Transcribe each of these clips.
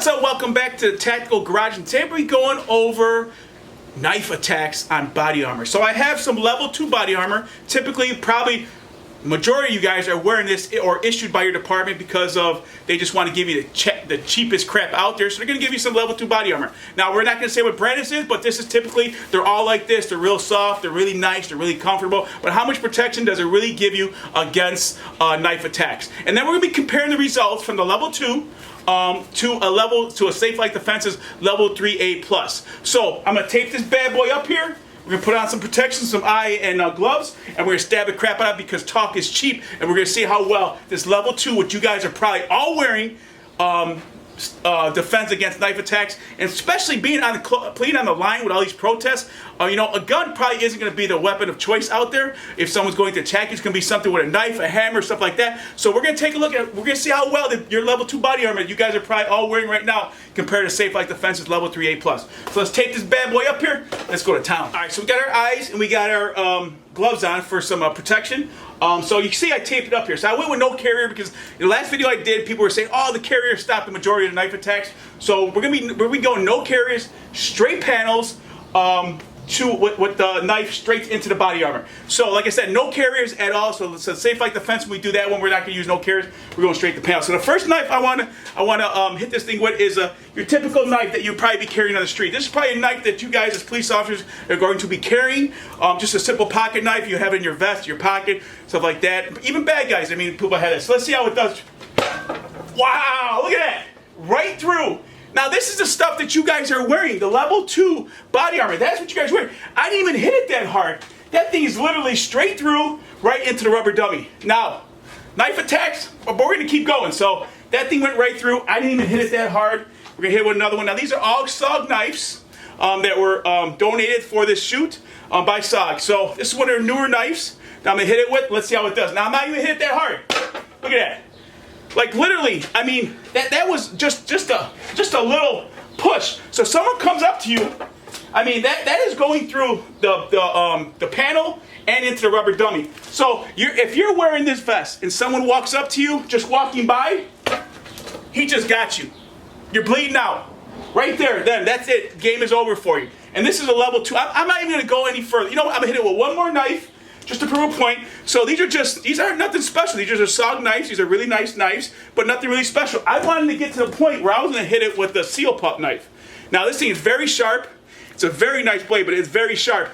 What's up? Welcome back to the Tactical Garage, and today we're going over knife attacks on body armor. So I have some level 2 body armor. Typically, probably majority of you guys are wearing this or issued by your department because of they just want to give you the cheapest crap out there. So they're going to give you some level 2 body armor. Now, we're not going to say what brand this is, but this is typically, they're all like this. They're real soft, they're really nice, they're really comfortable. But how much protection does it really give you against knife attacks? And then we're going to be comparing the results from the level 2 to a Safe Life Defense's level 3A+. So I'm going to tape this bad boy up here. We're going to put on some protection, some eye and gloves, and we're going to stab the crap out of it because talk is cheap, and we're going to see how well this level 2, which you guys are probably all wearing, defense against knife attacks, and especially being on the line with all these protests. You know, a gun probably isn't going to be the weapon of choice out there. If someone's going to attack you, it's going to be something with a knife, a hammer, stuff like that. So we're going to take a look at, we're going to see how well your level 2 body armor you guys are probably all wearing right now compared to Safe Life Defense's level 3A+. So let's tape this bad boy up here. Let's go to town. All right, so we got our eyes and we got our gloves on for some protection. So you see I taped it up here. So I went with no carrier because in the last video I did, people were saying, oh, the carrier stopped the majority of the knife attacks. So we're going no carriers, straight panels, with the knife straight into the body armor. So like I said, no carriers at all. So Safe Life Defense, when we do that one, we're not going to use no carriers. We're going straight to panel. So the first knife I want to hit this thing with is your typical knife that you'd probably be carrying on the street. This is probably a knife that you guys as police officers are going to be carrying. Just a simple pocket knife. You have it in your vest, your pocket, stuff like that. Even bad guys, I mean, people have this. So let's see how it does. Wow, look at that. Right through. Now this is the stuff that you guys are wearing, the level 2 body armor. That's what you guys wear. I didn't even hit it that hard. That thing is literally straight through, right into the rubber dummy. Now, knife attacks, but we're going to keep going. So that thing went right through. I didn't even hit it that hard. We're going to hit it with another one. Now these are all SOG knives that were donated for this shoot by SOG. So this is one of their newer knives that I'm going to hit it with. Let's see how it does. Now I'm not even hit it that hard. Look at that. Like literally, I mean, that was just a little push. So someone comes up to you, I mean, that is going through the panel and into the rubber dummy. So if you're wearing this vest and someone walks up to you, just walking by, he just got you. You're bleeding out. Right there, then that's it. Game is over for you. And this is a level 2. I'm not even gonna go any further. You know what? I'm gonna hit it with one more knife, just to prove a point. So these aren't nothing special. These are just SOG knives. These are really nice knives, but nothing really special. I wanted to get to the point where I was going to hit it with the seal pup knife. Now this thing is very sharp. It's a very nice blade, but it's very sharp.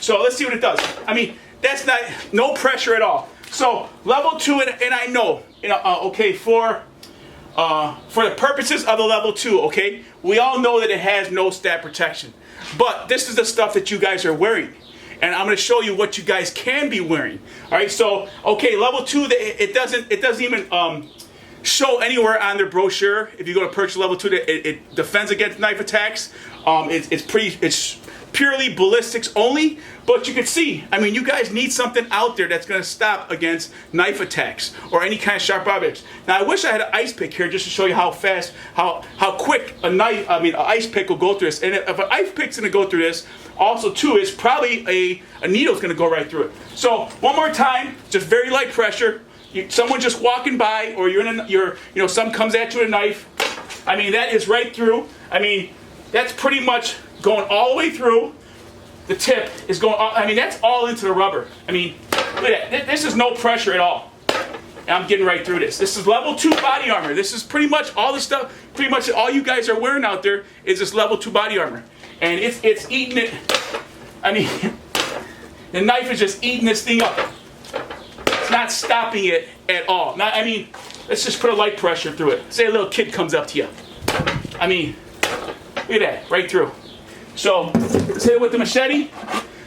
So let's see what it does. I mean, that's no pressure at all. So level 2, and I know, okay, for the purposes of the level 2, okay, we all know that it has no stab protection. But this is the stuff that you guys are wearing. And I'm going to show you what you guys can be wearing. All right, so okay, level 2, it doesn't even show anywhere on their brochure. If you go to purchase level 2, it defends against knife attacks. It's purely ballistics only. But you can see, I mean, you guys need something out there that's going to stop against knife attacks or any kind of sharp objects. Now, I wish I had an ice pick here just to show you how fast, how quick an ice pick will go through this. And if an ice pick's going to go through this, also too, is probably a needle's going to go right through it. So one more time, just very light pressure. Someone just walking by, or someone comes at you with a knife. I mean, that is right through. I mean, that's pretty much going all the way through. The tip is going, I mean, that's all into the rubber. I mean, look at that. This is no pressure at all. And I'm getting right through this. This is level 2 body armor. This is pretty much all the stuff, pretty much all you guys are wearing out there is this level 2 body armor. And it's eating it. I mean, the knife is just eating this thing up. It's not stopping it at all. Now, I mean, let's just put a light pressure through it. Say a little kid comes up to you. I mean, look at that, right through. So let's hit it with the machete.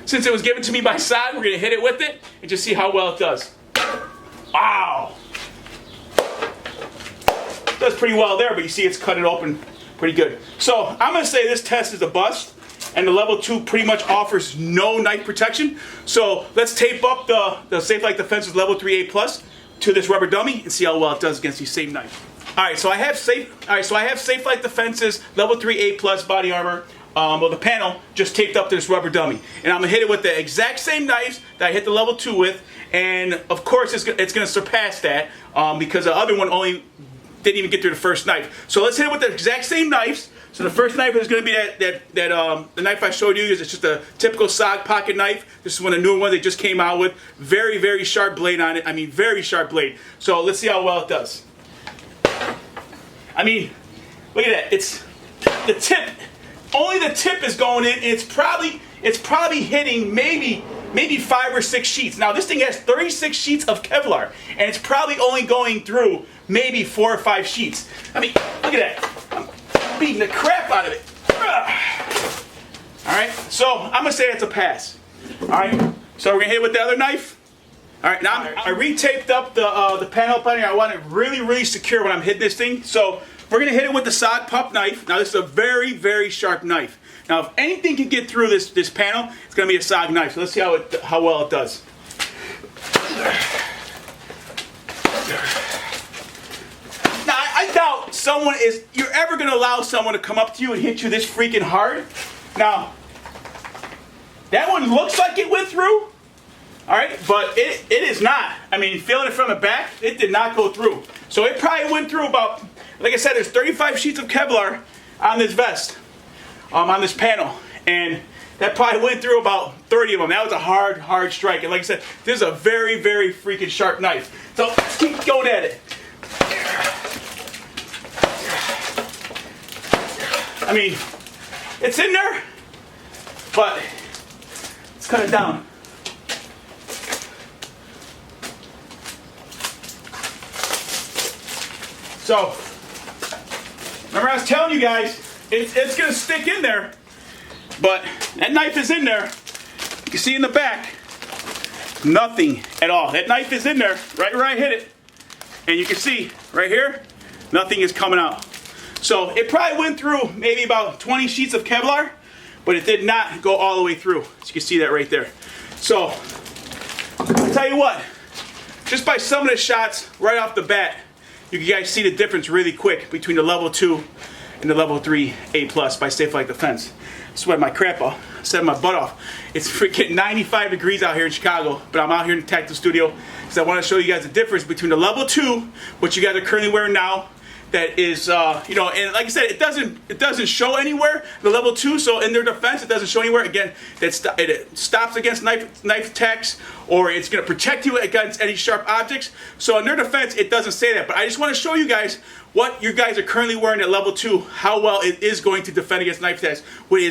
Since it was given to me by SOG, we're going to hit it with it and just see how well it does. Wow. It does pretty well there, but you see it's cut it open pretty good. So I'm going to say this test is a bust, and the level 2 pretty much offers no knife protection. So let's tape up the Safe Life Defense's level 3A+ to this rubber dummy and see how well it does against these same knives. All right, so I have Safe Life Defense's level 3A+ body armor. Well, the panel just taped up to this rubber dummy. And I'm going to hit it with the exact same knives that I hit the level 2 with. And, of course, it's going to surpass that because the other one only didn't even get through the first knife. So let's hit it with the exact same knives. So the first knife is going to be the knife I showed you. It's just a typical SOG pocket knife. This is one of the newer ones they just came out with. Very, very sharp blade on it. I mean, very sharp blade. So let's see how well it does. I mean, look at that. It's the tip. Only the tip is going in, and it's probably hitting maybe 5 or 6 sheets. Now this thing has 36 sheets of Kevlar, and it's probably only going through maybe 4 or 5 sheets. I mean, look at that. I'm beating the crap out of it. All right, so I'm gonna say it's a pass. All right, so we're gonna hit it with the other knife. All right, now I retaped up the panel up on here. I want it really, really secure when I'm hitting this thing. So we're gonna hit it with the SOG pup knife. Now this is a very, very sharp knife. Now if anything can get through this panel, it's gonna be a SOG knife. So let's see how well it does. Now I doubt you're ever gonna allow someone to come up to you and hit you this freaking hard. Now that one looks like it went through. All right, but it is not. I mean, feeling it from the back, it did not go through. So it probably went through about, like I said, there's 35 sheets of Kevlar on this vest, on this panel, and that probably went through about 30 of them. That was a hard strike. And like I said, this is a very, very freaking sharp knife. So let's keep going at it. I mean, it's in there, but let's cut it down. So, remember I was telling you guys, it's going to stick in there, but that knife is in there. You can see in the back, nothing at all. That knife is in there, right where I hit it. And you can see, right here, nothing is coming out. So, it probably went through maybe about 20 sheets of Kevlar, but it did not go all the way through. So, you can see that right there. So, I'll tell you what, just by some of the shots right off the bat, you guys see the difference really quick between the level 2 and the level 3 A+ by Safe Life Defense. I sweat my crap off, set my butt off. It's freaking 95 degrees out here in Chicago, but I'm out here in the Tactical Studio because I want to show you guys the difference between the level 2, which you guys are currently wearing now, that is, you know, and like I said, it doesn't show anywhere, the level 2, so in their defense, it doesn't show anywhere. Again, it stops against knife attacks, or it's going to protect you against any sharp objects. So in their defense, it doesn't say that. But I just want to show you guys what you guys are currently wearing at level 2, how well it is going to defend against knife attacks. What it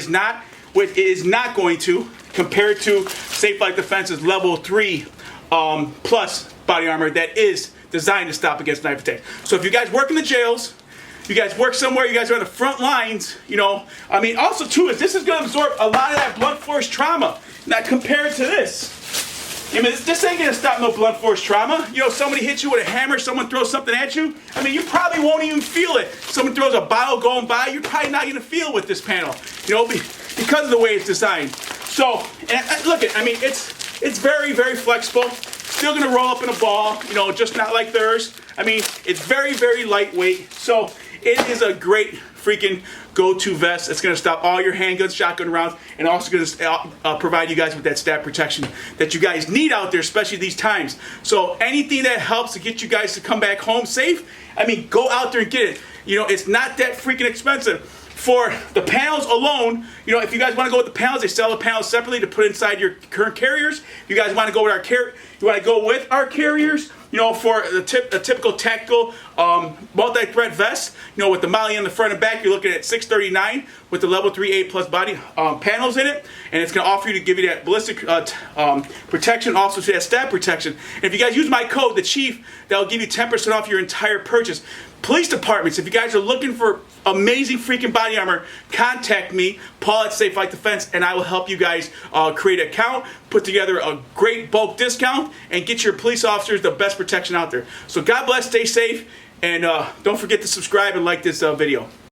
is not going to, compared to Safe Life Defense's level 3 plus body armor that is designed to stop against knife attacks. So if you guys work in the jails, you guys work somewhere, you guys are on the front lines, you know, I mean, also too, this is going to absorb a lot of that blunt force trauma. Now compared to this, I mean, this ain't going to stop no blunt force trauma. You know, somebody hits you with a hammer, someone throws something at you, I mean, you probably won't even feel it. Someone throws a bottle going by, you're probably not going to feel with this panel, you know, because of the way it's designed. So, and look at, I mean, it's very, very flexible. Still gonna roll up in a ball, you know, just not like theirs. I mean, it's very, very lightweight. So it is a great freaking go-to vest. It's gonna stop all your handguns, shotgun rounds, and also gonna provide you guys with that stab protection that you guys need out there, especially these times. So anything that helps to get you guys to come back home safe, I mean, go out there and get it. You know, it's not that freaking expensive. For the panels alone, you know, if you guys want to go with the panels, they sell the panels separately to put inside your current carriers. If you guys want to go with our carriers, you know, for a typical tactical multi-threat vest, you know, with the MOLLE in the front and back, you're looking at $639 with the level 3 A+ body panels in it, and it's going to offer you to give you that ballistic protection, also to that stab protection. And if you guys use my code, the Chief, that'll give you 10% off your entire purchase. Police departments, if you guys are looking for amazing freaking body armor, contact me, Paul at Safe Life Defense, and I will help you guys create an account, put together a great bulk discount, and get your police officers the best protection out there. So God bless, stay safe, and don't forget to subscribe and like this video.